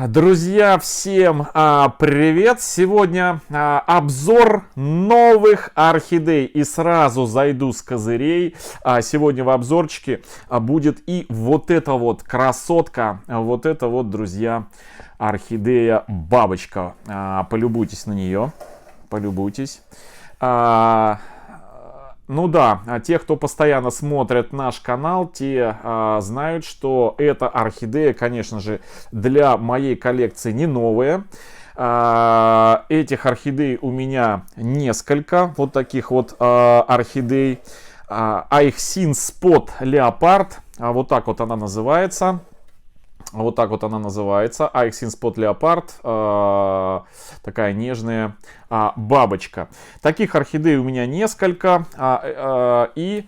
Друзья, всем привет! Сегодня обзор новых орхидей. И сразу зайду с козырей. Сегодня в обзорчике будет и вот эта вот красотка. Вот это вот, друзья, орхидея бабочка. Полюбуйтесь на нее. Полюбуйтесь. Ну да, те, кто постоянно смотрит наш канал, те знают, что эта орхидея, конечно же, для моей коллекции не новая. Этих орхидей у меня несколько, вот таких вот орхидей. Айхсин Спот Леопард, вот так вот она называется. Вот так вот она называется. Айхсин Спот Леопард. Такая нежная бабочка. Таких орхидей у меня несколько. И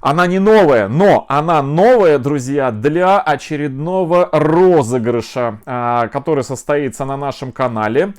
она не новая, но она новая, друзья, для очередного розыгрыша, который состоится на нашем канале.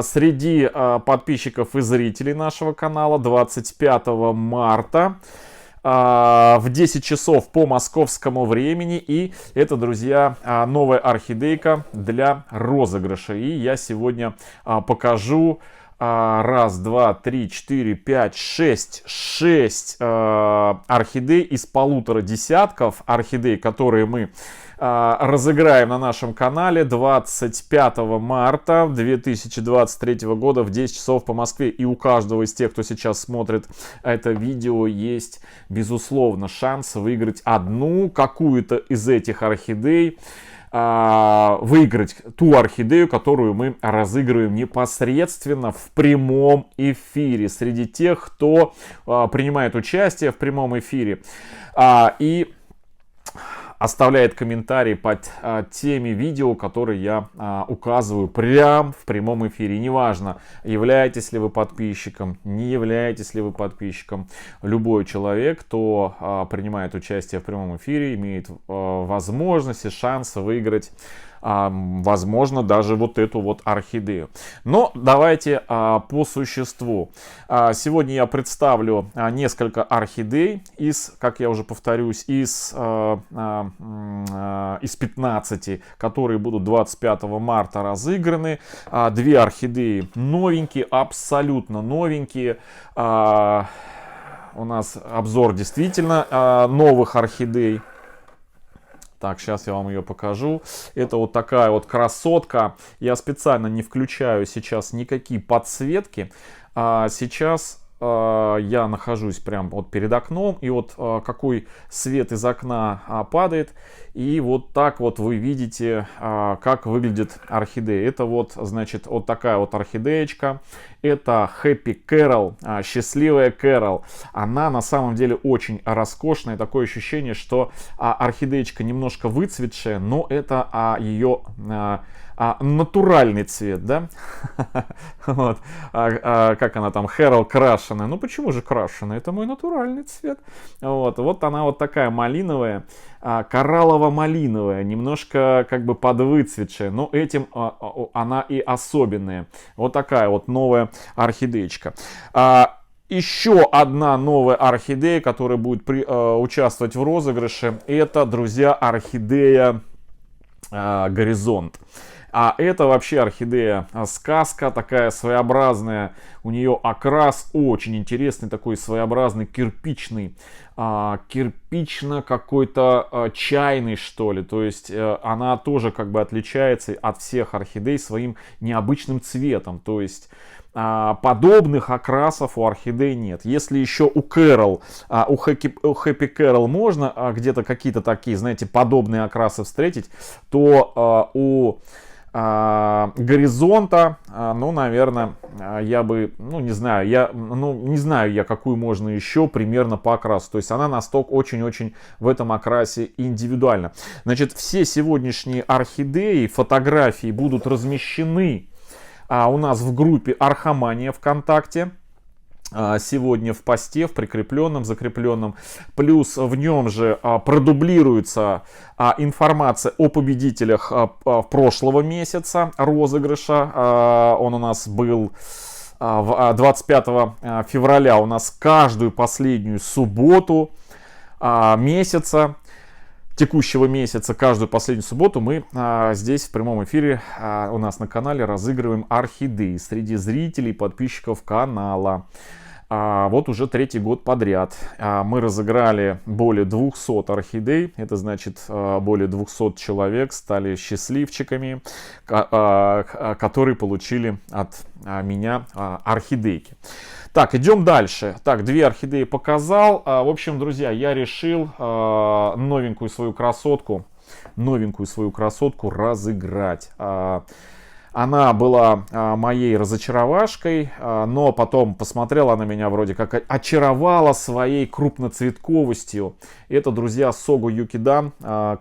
Среди подписчиков и зрителей нашего канала 25 марта. В 10 часов по московскому времени. И это, друзья, новая орхидейка для розыгрыша. И я сегодня покажу раз, два, три, четыре, пять, шесть орхидей из полутора десятков орхидей, которые мы разыграем на нашем канале 25 марта 2023 года в 10 часов по Москве. И у каждого из тех, кто сейчас смотрит это видео, есть, безусловно, шанс выиграть одну какую-то из этих орхидей. Выиграть ту орхидею, которую мы разыгрываем непосредственно в прямом эфире среди тех, кто принимает участие в прямом эфире и оставляет комментарии под теми видео, которые я указываю прямо в прямом эфире. Неважно, являетесь ли вы подписчиком, не являетесь ли вы подписчиком. Любой человек, кто принимает участие в прямом эфире, имеет возможность и шанс выиграть, возможно, даже вот эту вот орхидею. Но давайте по существу. Сегодня я представлю несколько орхидей из, как я уже повторюсь, из 15, которые будут 25 марта разыграны. Две орхидеи новенькие, абсолютно новенькие. У нас обзор действительно новых орхидей. Так, сейчас я вам ее покажу. Это вот такая вот красотка. Я специально не включаю сейчас никакие подсветки. Сейчас я нахожусь прям вот перед окном. И вот какой свет из окна падает. И вот так вот вы видите, как выглядит орхидея. Это вот, значит, вот такая вот орхидеечка. Это Happy Carol, счастливая Кэрол. Она на самом деле очень роскошная. Такое ощущение, что орхидеечка немножко выцветшая, но это ее натуральный цвет, да? Вот. Как она там, Хэрол крашеная. Ну почему же крашеная? Это мой натуральный цвет. Вот она вот такая малиновая, кораллово-малиновая, немножко как бы подвыцветшая, но этим она и особенная. Вот такая вот новая орхидеечка. Еще одна новая орхидея, которая будет участвовать в розыгрыше, это, друзья, орхидея Горизонт. А это вообще орхидея сказка, такая своеобразная. У нее окрас очень интересный, такой своеобразный кирпичный. Кирпично какой-то чайный, что ли. То есть она тоже как бы отличается от всех орхидей своим необычным цветом. То есть подобных окрасов у орхидей нет. Если еще у Кэрол, у Happy Carol можно где-то какие-то такие, знаете, подобные окрасы встретить, то у Горизонта, ну, наверное, я бы, ну, не знаю, не знаю я, какую можно еще примерно по окрасу. То есть она настолько очень-очень в этом окрасе индивидуальна. Значит, все сегодняшние орхидеи, фотографии будут размещены у нас в группе Орхомания ВКонтакте. Сегодня в посте, в прикрепленном, закрепленном. Плюс в нем же продублируется информация о победителях прошлого месяца розыгрыша. Он у нас был 25 февраля, у нас каждую последнюю субботу месяца. текущего месяца, каждую последнюю субботу мы здесь в прямом эфире у нас на канале разыгрываем орхидеи среди зрителей, подписчиков канала. Вот уже третий год подряд мы разыграли более 200 орхидей. Это значит, более 200 человек стали счастливчиками, которые получили от меня орхидейки. Так, идем дальше. Так, 2 орхидеи показал. В общем, друзья, я решил новенькую свою красотку разыграть. Она была моей разочаровашкой, но потом посмотрела на меня, вроде как очаровала своей крупноцветковостью. Это, друзья, Сого Юкидан,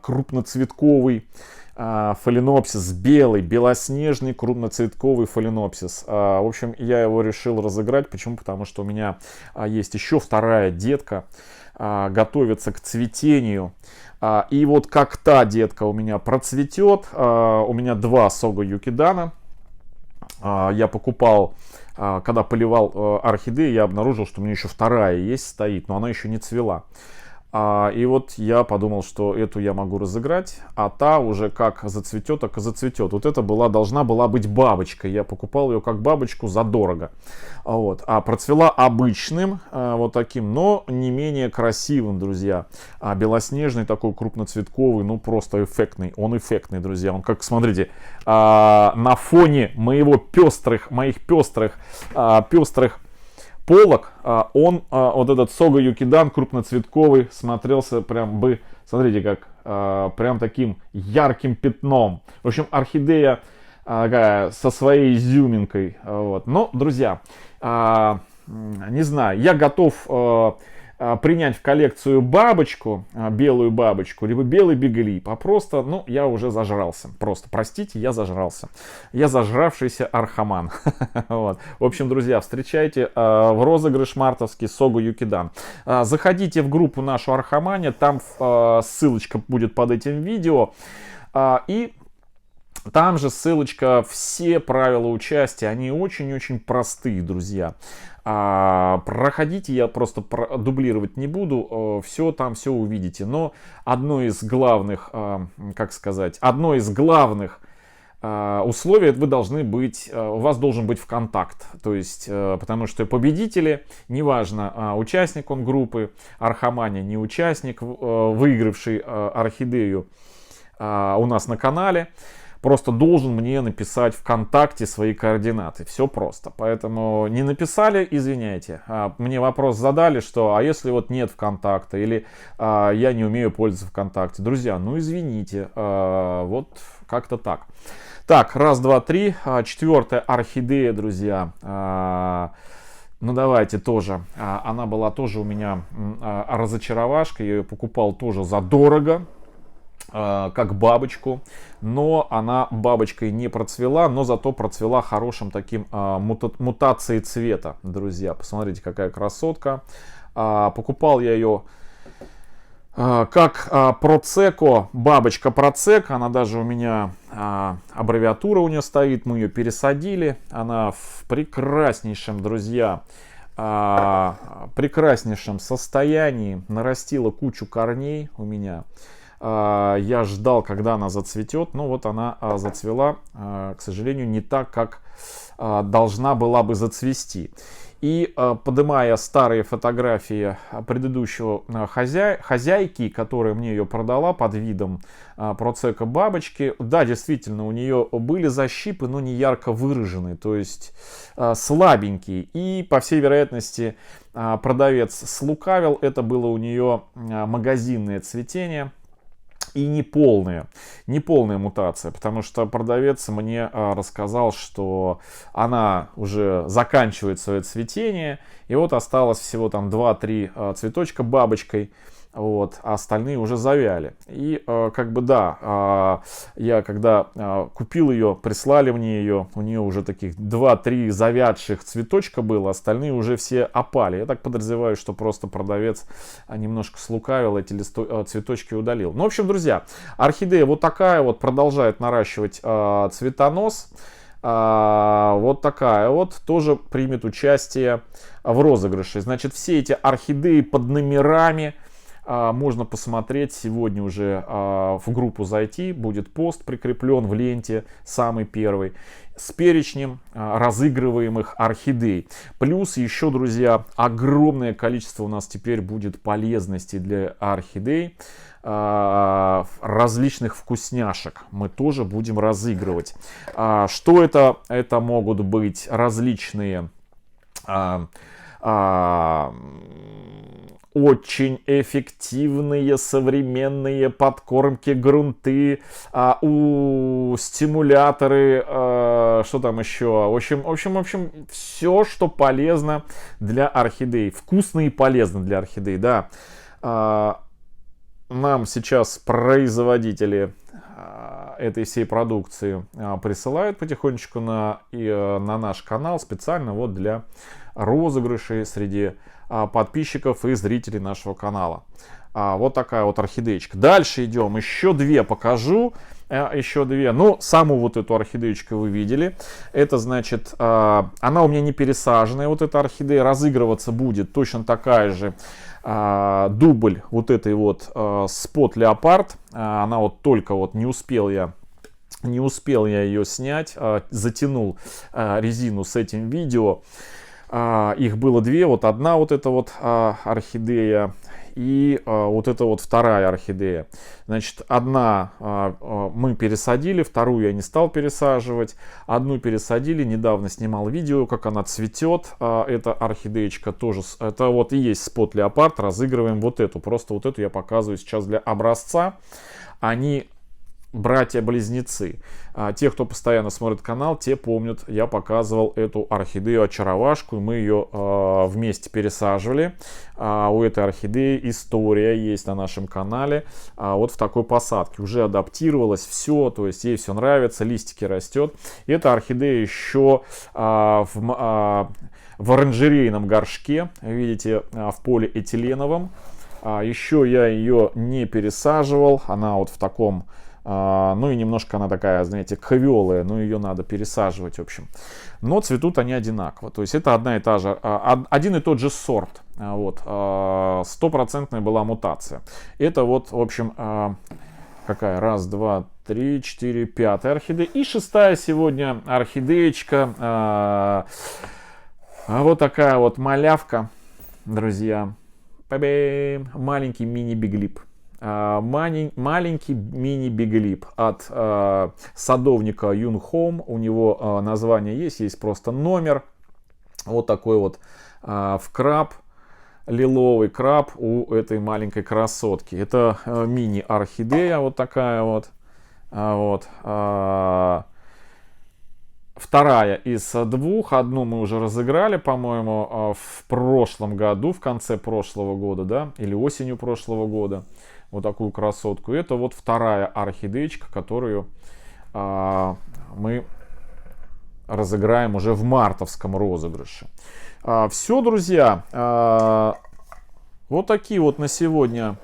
крупноцветковый фаленопсис, белоснежный крупноцветковый фаленопсис. В общем, я его решил разыграть. Почему? Потому что у меня есть еще вторая детка, готовится к цветению. И вот как та детка у меня процветет, у меня 2 Сого Юкидана. Я покупал, когда поливал орхидеи, я обнаружил, что у меня еще вторая есть, стоит, но она еще не цвела. И вот я подумал, что эту я могу разыграть, а та уже как зацветет, так и зацветет. Вот это должна была быть бабочка. Я покупал ее как бабочку задорого. Вот. А процвела обычным, вот таким, но не менее красивым, друзья. Белоснежный такой крупноцветковый, ну просто эффектный. Он эффектный, друзья. Он как, смотрите, на фоне моих пестрых полок, он, вот этот Сого Юкидан крупноцветковый, смотрелся прям бы, смотрите, как прям таким ярким пятном. В общем, орхидея со своей изюминкой. Вот. Но, друзья, не знаю, я готов принять в коллекцию бабочку, белую бабочку, либо белый биглип, а просто, ну, я уже зажрался. Просто, простите, я зажрался. Я зажравшийся архаман. Вот. В общем, друзья, встречайте в розыгрыш мартовский Сого Юкидан. Заходите в группу нашу Архамане, там ссылочка будет под этим видео. И там же ссылочка, все правила участия, они очень-очень простые, друзья. Проходите, я просто дублировать не буду, все там, все увидите. Но одно из главных, условий, вы должны быть, у вас должен быть ВКонтакт. То есть, потому что победители, неважно, участник он группы Архамания, не участник, выигравший орхидею у нас на канале, просто должен мне написать ВКонтакте свои координаты. Все просто. Поэтому не написали, извиняйте. Мне вопрос задали, что а если вот нет ВКонтакта, или я не умею пользоваться ВКонтакте. Друзья, ну извините. Вот как-то так. Так, раз, два, три. 4-я орхидея, друзья. Ну давайте тоже. Она была тоже у меня разочаровашка. Я ее покупал тоже задорого, как бабочку, но она бабочкой не процвела, но зато процвела хорошим таким мутацией цвета, друзья. Посмотрите, какая красотка. Покупал я ее как Процеко, бабочка Процеко. Она даже у меня, аббревиатура у нее стоит, мы ее пересадили. Она в прекраснейшем, друзья, прекраснейшем состоянии, нарастила кучу корней у меня. Я ждал, когда она зацветет, но вот она зацвела, к сожалению, не так, как должна была бы зацвести. И поднимая старые фотографии предыдущего хозяйки, которая мне ее продала под видом Процеко бабочки, да, действительно, у нее были защипы, но не ярко выраженные, то есть слабенькие. И, по всей вероятности, продавец слукавил, это было у нее магазинное цветение. И неполная мутация, потому что продавец мне рассказал, что она уже заканчивает свое цветение, и вот осталось всего там 2-3 цветочка бабочкой, вот, а остальные уже завяли. И как бы да, я когда купил ее, прислали мне ее, у нее уже таких 2-3 завядших цветочка было, остальные уже все опали. Я так подозреваю, что просто продавец немножко слукавил, эти цветочки удалил. Ну, в общем, друзья, орхидея вот такая вот продолжает наращивать цветонос. Вот такая вот тоже примет участие в розыгрыше. Значит, все эти орхидеи под номерами можно посмотреть сегодня уже в группу зайти, будет пост прикреплен в ленте, самый первый, с перечнем разыгрываемых орхидей. Плюс еще, друзья, огромное количество у нас теперь будет полезностей для орхидей, различных вкусняшек мы тоже будем разыгрывать. Что это? Это могут быть различные очень эффективные современные подкормки, грунты, стимуляторы, что там еще, в общем, все, что полезно для орхидей, вкусно и полезно для орхидей, да. Нам сейчас производители этой всей продукции присылают потихонечку на наш канал специально вот для розыгрышей среди подписчиков и зрителей нашего канала. Вот такая вот орхидеечка. Дальше идем. Еще две покажу. Еще две. Ну, саму вот эту орхидеечку вы видели. Это значит, она у меня не пересаженная. Вот эта орхидея разыгрываться будет точно такая же. Дубль вот этой вот Spot Leopard. Она вот только вот не успел я ее снять. Затянул резину с этим видео. Их было две, вот одна вот эта вот орхидея и вот эта вот вторая орхидея. Значит, одна мы пересадили, вторую я не стал пересаживать. Одну пересадили, недавно снимал видео, как она цветет. Эта орхидеечка тоже, это вот и есть Spot Leopard, разыгрываем вот эту. Просто вот эту я показываю сейчас для образца. Они братья-близнецы. Те, кто постоянно смотрит канал, те помнят, я показывал эту орхидею-очаровашку, и мы ее вместе пересаживали. У этой орхидеи история есть на нашем канале. Вот в такой посадке. Уже адаптировалось все, то есть ей все нравится, листики растет. И эта орхидея еще в оранжерейном горшке, видите, в полиэтиленовом. Еще я ее не пересаживал, она вот в таком... Ну и немножко она такая, знаете, квелая, но ее надо пересаживать, в общем. Но цветут они одинаково. То есть это одна и та же, один и тот же сорт. Вот, стопроцентная была мутация. Это вот, в общем, какая? Раз, два, три, четыре, пятая орхидея. И шестая сегодня орхидеечка. Вот такая вот малявка, друзья. Маленький мини-биглип. Маленький мини-биглип от садовника Юнхом. У него название есть просто номер. Вот такой вот краб, лиловый краб у этой маленькой красотки. Это мини-орхидея вот такая вот. Вторая из двух. Одну мы уже разыграли, по-моему, в прошлом году, в конце прошлого года, да, или осенью прошлого года. Вот такую красотку. Это вот вторая орхидеечка, которую мы разыграем уже в мартовском розыгрыше. Все, друзья. Вот такие вот на сегодня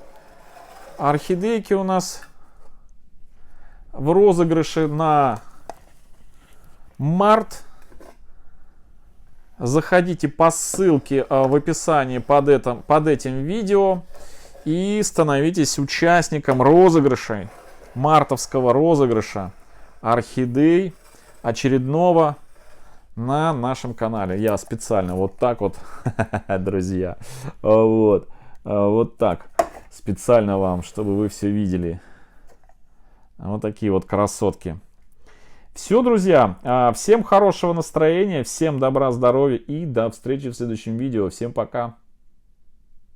орхидейки у нас в розыгрыше на март. Заходите по ссылке в описании под этим видео и становитесь участником розыгрышей, мартовского розыгрыша орхидей очередного на нашем канале. Я специально вот так вот, друзья, вот так специально вам, чтобы вы все видели. Вот такие вот красотки. Все, друзья, всем хорошего настроения, всем добра, здоровья и до встречи в следующем видео. Всем пока.